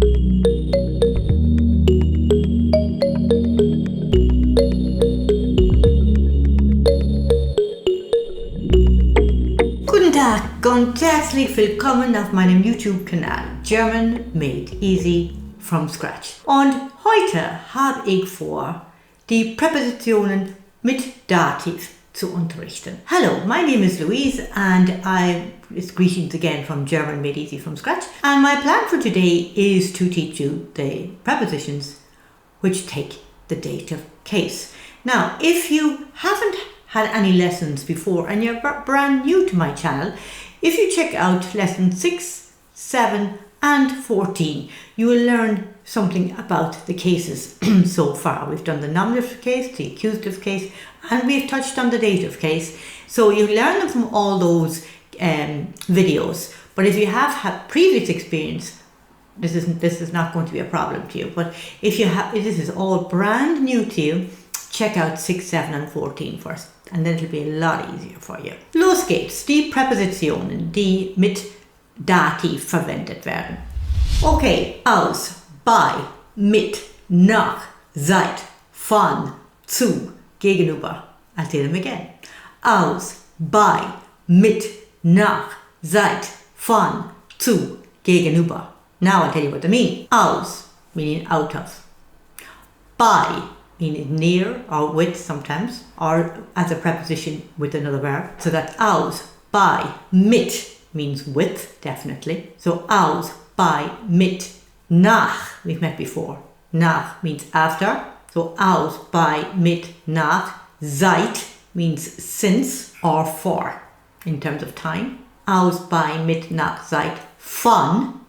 Guten Tag und herzlich willkommen auf meinem YouTube-Kanal German Made Easy from Scratch. Und heute habe ich vor, die Präpositionen mit Dativ zu unterrichten. Hello, my name is Louise and it's greetings again from German Made Easy from Scratch. And my plan for today is to teach you the prepositions which take the dative case. Now, if you haven't had any lessons before and you're brand new to my channel, if you check out lessons 6, 7 and 14, you will learn something about the cases so far. We've done the nominative case, the accusative case, and we've touched on the dative case. So you learn them from all those videos. But if you have had previous experience, this is not going to be a problem to you. But if this is all brand new to you, check out 6, 7 and 14 first. And then it'll be a lot easier for you. Los geht's. Die Präpositionen, die mit Dativ verwendet werden. Okay, aus, bei, mit, nach, seit, von, zu, gegenüber. I'll tell them again. Aus, bei, mit, nach, seit, von, zu, gegenüber. Now I'll tell you what they mean. Aus, meaning out of. Bei, meaning near or with sometimes, or as a preposition with another verb. So that's aus, bei, mit means with, definitely. So aus, bei, mit, nach, we've met before. Nach means after. So aus, bei, mit, nach. Seit means since or for in terms of time. Aus, bei, mit, nach, seit. Von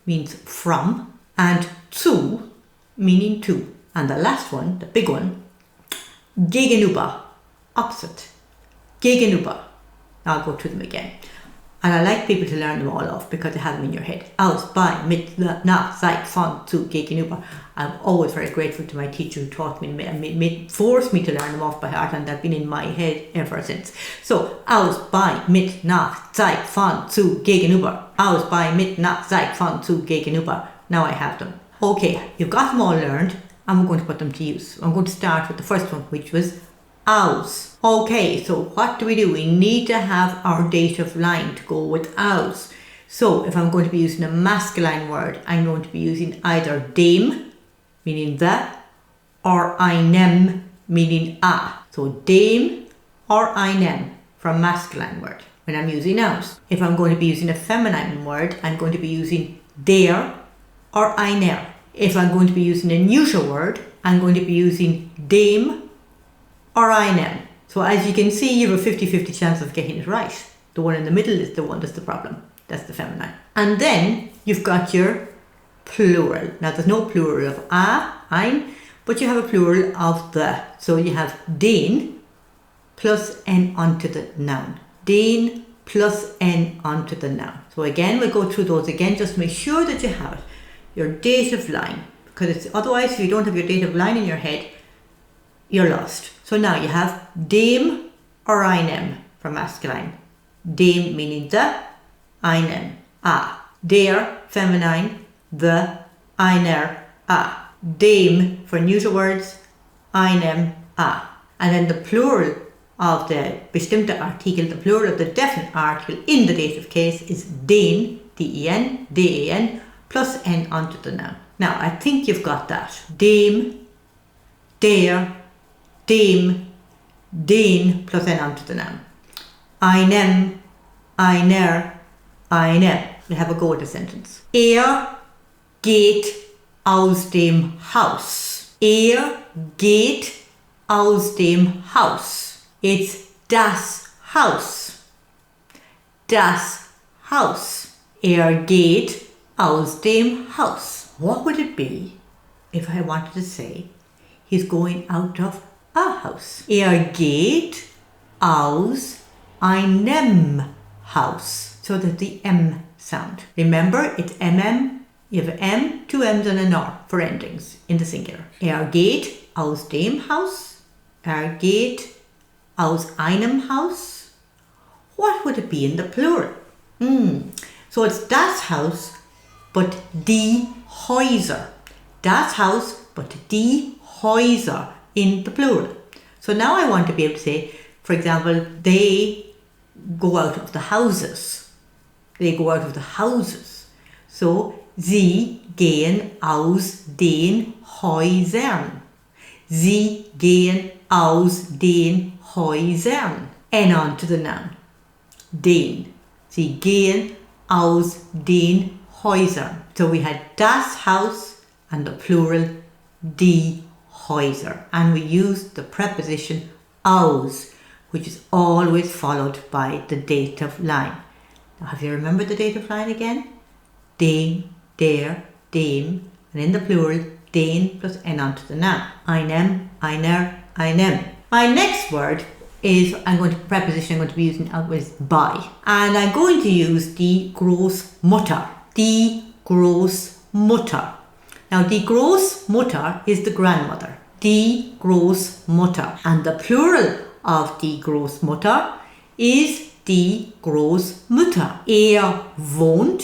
means from. And zu meaning to. And the last one, the big one, gegenüber, opposite. Gegenüber. I'll go through them again. And I like people to learn them all off because they have them in your head. Aus, bei, mit, nach, seit, von, zu, gegenüber. I'm always very grateful to my teacher who taught me, forced me to learn them off by heart, and they've been in my head ever since. So, aus, bei, mit, nach, seit, von, zu, gegenüber. Aus, bei, mit, nach, seit, von, zu, gegenüber. Now I have them. Okay, you've got them all learned. And we're going to put them to use. I'm going to start with the first one, which was aus. Okay, so what do? We need to have our dative line to go with aus. So if I'm going to be using a masculine word, I'm going to be using either dem, meaning the, or einem, meaning a. So dem or einem for a masculine word when I'm using aus. If I'm going to be using a feminine word, I'm going to be using der or einer. If I'm going to be using a neutral word, I'm going to be using dem or einem. So as you can see, you have a 50-50 chance of getting it right. The one in the middle is the one that's the problem. That's the feminine. And then you've got your plural. Now there's no plural of ein, but you have a plural of the. So you have den plus n onto the noun. Den plus n onto the noun. So again, we'll go through those again, just make sure that you have it. Your dative line, because otherwise if you don't have your dative line in your head, you're lost. So now you have dem or einem for masculine. Dem meaning the, einem, a. Der, feminine, the, einer, a. Dem for neutral words, einem, a. And then the plural of the bestimmte Artikel, the plural of the definite article in the dative case is den, den, den, plus n onto the noun. Now, I think you've got that. Dem, der, dem, den, plus n onto the noun. Einem, einer, einem. We'll have a go at the sentence. Geht aus dem Haus. Geht aus dem Haus. It's das Haus. Das Haus. Geht aus dem Haus. What would it be if I wanted to say he's going out of a house? Geht aus einem Haus. So that the M sound. Remember, it's MM. You have M, two M's and an R for endings in the singular. Geht aus dem Haus. Geht aus einem Haus. What would it be in the plural? So it's das Haus but die Häuser. Das Haus, but die Häuser in the plural. So now I want to be able to say, for example, they go out of the houses. They go out of the houses. So, sie gehen aus den Häusern. Sie gehen aus den Häusern. And on to the noun. Den. Sie gehen aus den Häusern. So we had das Haus and the plural die Häuser. And we used the preposition aus, which is always followed by the dative line. Now have you remembered the dative line again? Den, der, dem, and in the plural, den plus n onto the noun. Einem, einer, einem. My next word is, preposition I'm going to be using is by. And I'm going to use die Großmutter. Die Großmutter. Now die Großmutter is the grandmother. Die Großmutter. And the plural of die Großmutter is die Großmutter. Wohnt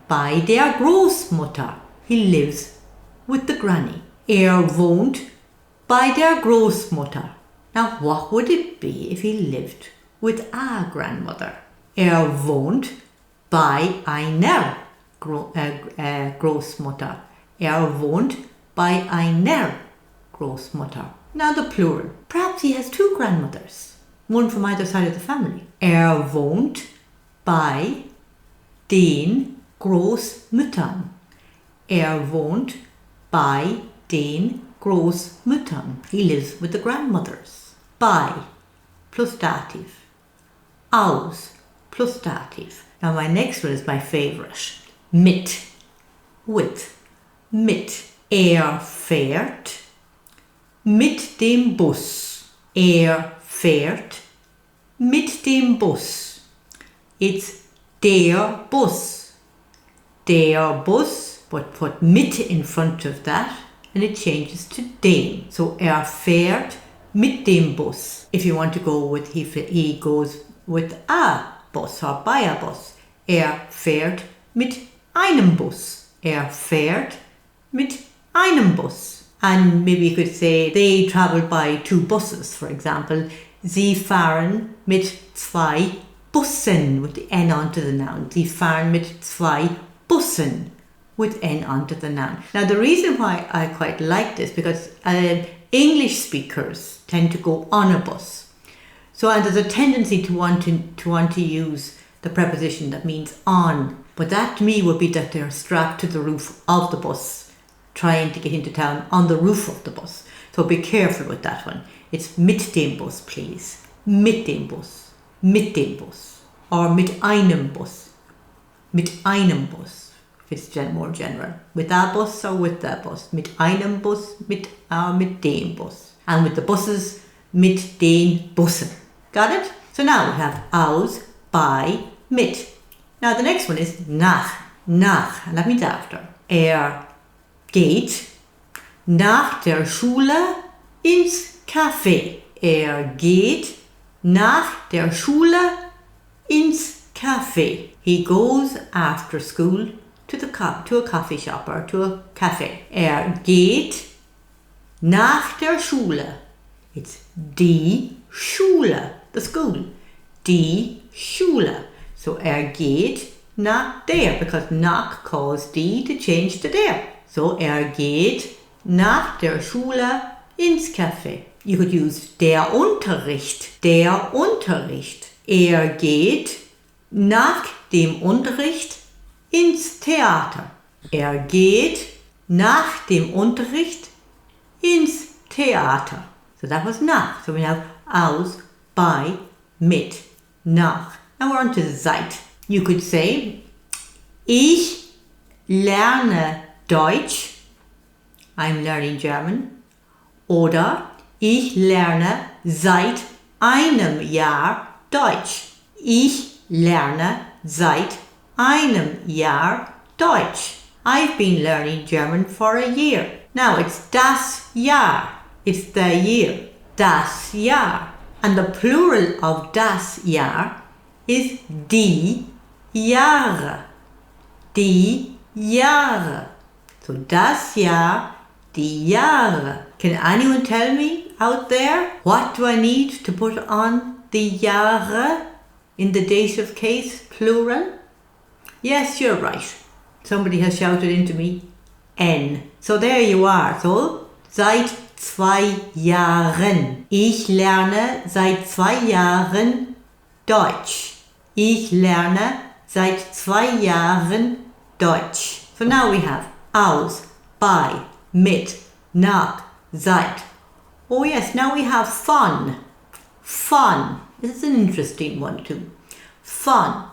bei der Großmutter. He lives with the granny. Wohnt bei der Großmutter. Now what would it be if he lived with a grandmother? Wohnt bei einer Großmutter. Wohnt bei einer Großmutter. Now the plural. Perhaps he has two grandmothers. One from either side of the family. Wohnt bei den Großmüttern. Wohnt bei den Großmüttern. He lives with the grandmothers. Bei plus Dativ. Aus plus Dativ. Now my next one is my favorite. Mit. With. Mit. Fährt mit dem Bus. Fährt mit dem Bus. It's der Bus. Der Bus, but put mit in front of that and it changes to den. So fährt mit dem Bus. If you want to go with, he goes with a bus or by a bus. Fährt mit einem Bus. Fährt mit einem Bus. And maybe you could say they travel by two buses, for example. Sie fahren mit zwei Bussen with the n onto the noun. Sie fahren mit zwei Bussen with n onto the noun. Now the reason why I quite like this, because English speakers tend to go on a bus. So and there's a tendency to want to use the preposition that means on. But that to me would be that they're strapped to the roof of the bus, trying to get into town on the roof of the bus. So be careful with that one. It's mit dem Bus, please. Mit dem Bus. Mit dem Bus. Or mit einem Bus. Mit einem Bus. If it's more general. With a bus or with the bus. Mit einem Bus, mit dem Bus. And with the buses, mit den Bussen. Got it? So now we have aus, bei, mit. Now the next one is nach. Nach. And that means after. Geht nach der Schule ins Café. Geht nach der Schule ins Café. He goes after school to a coffee shop or to a cafe. Geht nach der Schule. It's die Schule, the school. Die Schule. So geht nach der, because nach caused die to change to der. So geht nach der Schule ins Café. You could use der Unterricht. Der Unterricht. Geht nach dem Unterricht ins Theater. Geht nach dem Unterricht ins Theater. So that was nach. So we have aus, bei, mit, nach. Now we're on to seit. You could say, ich lerne Deutsch. I'm learning German. Oder ich lerne seit einem Jahr Deutsch. Ich lerne seit einem Jahr Deutsch. I've been learning German for a year. Now it's das Jahr. It's the year. Das Jahr. And the plural of das Jahr is die Jahre. Die Jahre. So das Jahr, die Jahre. Can anyone tell me out there what do I need to put on the Jahre in the dative case, plural? Yes, you're right. Somebody has shouted into me, N. So there you are. So, seit 2 Jahren. Ich lerne seit 2 Jahren Deutsch. Ich lerne seit 2 Jahren Deutsch. So now we have aus, bei, mit, nach, seit. Oh yes, now we have von. Von. This is an interesting one too. Von.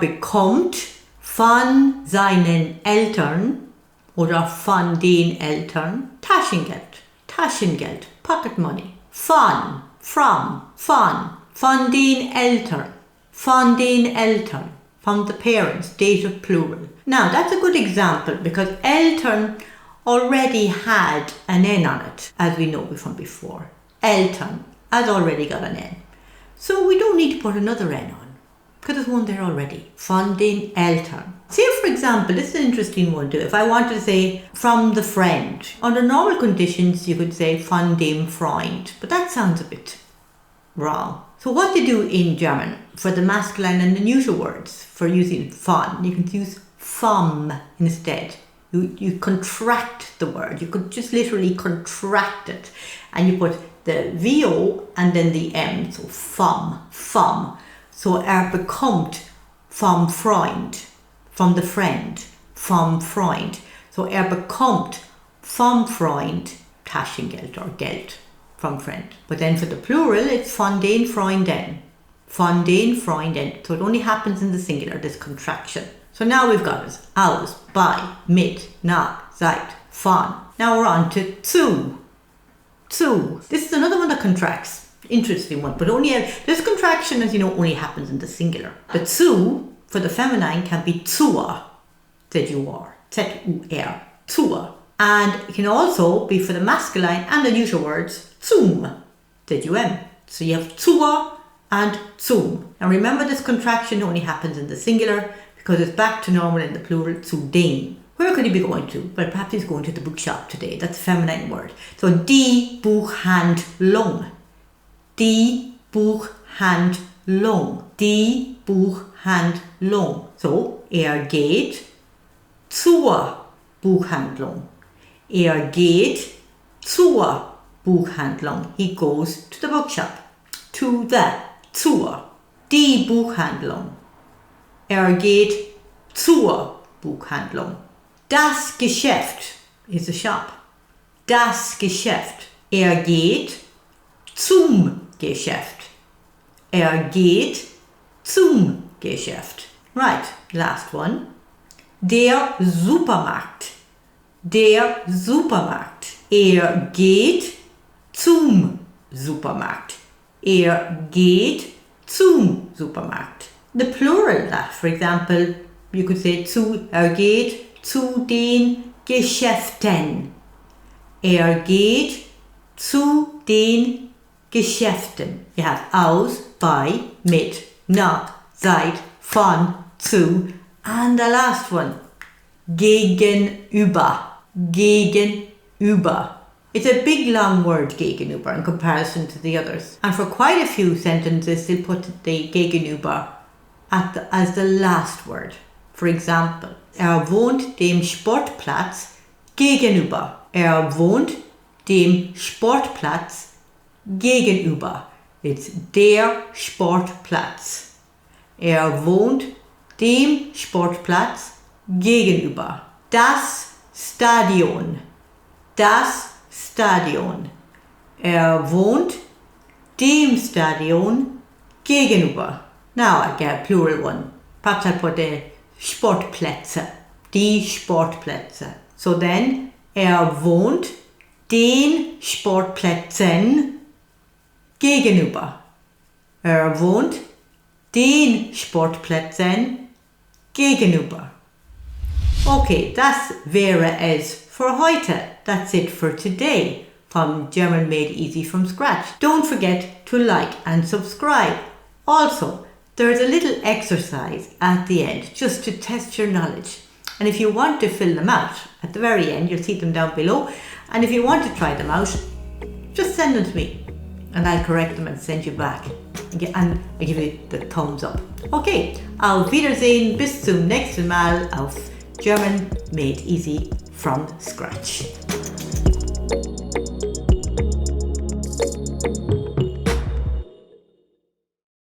Bekommt von seinen Eltern oder von den Eltern Taschengeld. Taschengeld. Pocket money. Von. From. Von den Eltern. Von den Eltern. From the parents. Dative plural. Now that's a good example because Eltern already had an N on it, as we know from before. Eltern has already got an N. So we don't need to put another N on, because there's one there already. Von den Eltern. Say for example, this is an interesting one too. If I wanted to say from the friend, under normal conditions you could say von dem Freund, but that sounds a bit wrong. So what they do in German for the masculine and the neuter words for using von, you can use vom instead. You contract the word. You could just literally contract it, and you put the VO and then the M, so vom. So bekommt vom Freund, from the friend, vom Freund. So bekommt vom Freund Taschengeld or Geld from friend. But then for the plural, it's von den Freunden. Von den Freunden. So it only happens in the singular, this contraction. So now we've got us aus, bei, mit, nach, seit, von. Now we're on to zu. Zu. This is another one that contracts. Interesting one, but only this contraction, as you know, only happens in the singular. The zu for the feminine can be zur, Z-U-R, Z-U-R, zur. And it can also be for the masculine and the neuter words zum, Z-U-M. So you have zur and zum. And remember, this contraction only happens in the singular because it's back to normal in the plural, zu den. Where could he be going to? Well, perhaps he's going to the bookshop today. That's a feminine word. So die Buchhandlung. Die Buchhandlung. Die Buchhandlung. So, geht zur Buchhandlung. Geht zur Buchhandlung. He goes to the bookshop. To the, zur. Die Buchhandlung. Geht zur Buchhandlung. Das Geschäft is a shop. Das Geschäft. Geht zum Geschäft. Geht zum Geschäft. Right, last one. Der Supermarkt. Der Supermarkt. Geht zum Supermarkt. Geht zum Supermarkt. The plural, for example, you could say geht zu den Geschäften. Geht zu den Geschäften. You have aus, bei, mit, nach, seit, von, zu. And the last one, gegenüber. Gegenüber. It's a big long word, gegenüber, in comparison to the others. And for quite a few sentences, they put the gegenüber as the last word. For example, wohnt dem Sportplatz gegenüber. Wohnt dem Sportplatz gegenüber. It's der Sportplatz. Wohnt dem Sportplatz gegenüber. Das Stadion. Das Stadion. Wohnt dem Stadion gegenüber. Now I get a plural one. Perhaps I put the Sportplätze. Die Sportplätze. So then, wohnt den Sportplätzen gegenüber. Wohnt den Sportplätzen gegenüber. Okay, das wäre es für heute. That's it for today from German Made Easy from Scratch. Don't forget to like and subscribe. Also, there's a little exercise at the end just to test your knowledge. And if you want to fill them out, at the very end, you'll see them down below. And if you want to try them out, just send them to me and I'll correct them and send you back. And I give you the thumbs up. Okay, auf Wiedersehen, bis zum nächsten Mal auf German made easy from scratch.